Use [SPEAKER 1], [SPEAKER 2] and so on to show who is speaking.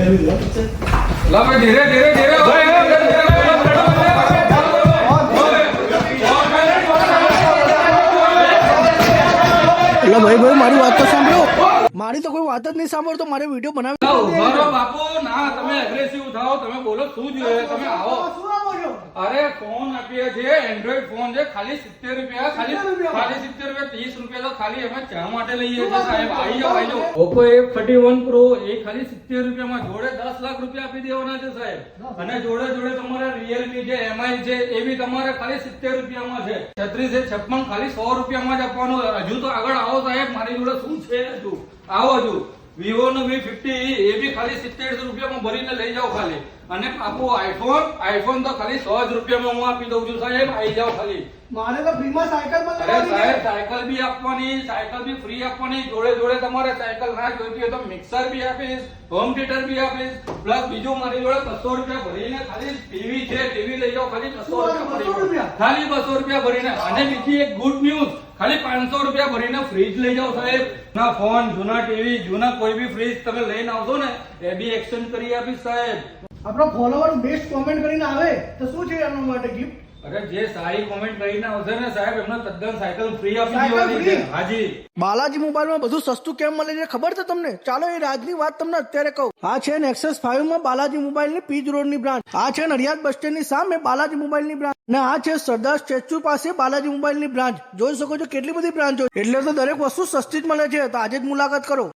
[SPEAKER 1] ला भाई धीरे धीरे धीरे
[SPEAKER 2] એટલે ભાઈ મારી વાત તો સાંભળો. મારી તો કોઈ વાત જ નહીં સાંભળતો. મારે વિડીયો બનાવી
[SPEAKER 1] બરો બાપુ ના તમે એગ્રેસિવ થાઓ. તમે બોલો શું જોઈએ? તમે આવો. અરે ફોન આપીએ છીએ, એન્ડ્રોઈડ ફોન છે, ખાલી 70 રૂપિયા. ખાલી 70 રૂપિયા, 30 રૂપિયા તો ખાલી અમે ચા માટે લઈએ છીએ સાહેબ. આવી જાઓ. Oppo F31 Pro એ ખાલી 70 રૂપિયામાં જોડે 10 લાખ રૂપિયા આપી દેવાના છે સાહેબ. અને જોડે જોડે તમારે Realme છે, MI છે, એ બી તમારે ખાલી 70 રૂપિયામાં છે. 36 છે, 56 ખાલી 100 રૂપિયામાં જ આપવાનું. હજુ તો આગળ આવો સાહેબ, મારી જોડે શું છે હજુ આવો. હજુ Vivo નો V50 એ બી ખાલી 70 રૂપિયામાં ભરીને લઈ જાઓ ખાલી. અને આપો આઈફોન તો ખાલી 100 જ રૂપિયામાં હું આપી દઉં છું સાહેબ. આવી જાઓ ખાલી.
[SPEAKER 2] મારે તો ફ્રીમાં સાયકલ પણ
[SPEAKER 1] અરે સાહેબ સાયકલ બી આપવાની, સાયકલ બી ફ્રી આપવાની. જોડે જોડે તમારે સાયકલ ના જોઈતી હોય તો મિક્સર બી આપીશ, હોમ થિયેટર બી આપીશ. પ્લસ બીજું મારી જોડે 200 રૂપિયા ભરીને ખાલી ટીવી છે, ટીવી લઈ જાઓ ખાલી 200 રૂપિયા ખાલી 200 રૂપિયા ભરીને. અને બીજી એક ગુડ ન્યૂઝ, ખાલી 500 રૂપિયા ભરીને ફ્રીજ લઈ જાઓ સાહેબ. ના ફોન, જૂના ટીવી, જૂના કોઈ બી ફ્રીજ તમે લઈને આવશો ને એ બી એક્સચેન્જ કરી આપીશ સાહેબ.
[SPEAKER 2] આપણો ફોલોવર બેસ્ટ કોમેન્ટ કરીને આવે તો શું છે એના માટે ગિફ્ટ?
[SPEAKER 1] અરે જે સારી કોમેન્ટ કરીને આવશે ને સાહેબ એમને તદ્દન સાયકલ ફ્રી આપી દેવાની છે. હાજી.
[SPEAKER 2] બાલાજી મોબાઈલમાં બધું સસ્તું કેમ મળે છે ખબર છે તમને? ચાલો એ રાજની વાત તમને અત્યારે કહું. આ છે નેક્સસ 5 માં બાલાજી મોબાઈલની પીજ રોડની બ્રાન્ચ. આ છે નડિયાદ બસ સ્ટેન્ડની સામે બાલાજી મોબાઈલની બ્રાન્ચ. ને આ છે સરદાર સ્ટેચ્યુ પાસે બાલાજી મોબાઈલની બ્રાન્ચ. જોઈ શકો છો કેટલી બધી બ્રાન્ચો. એટલે તો દરેક વસ્તુ સસ્તી જ મળે છે. તો આજે જ મુલાકાત કરો.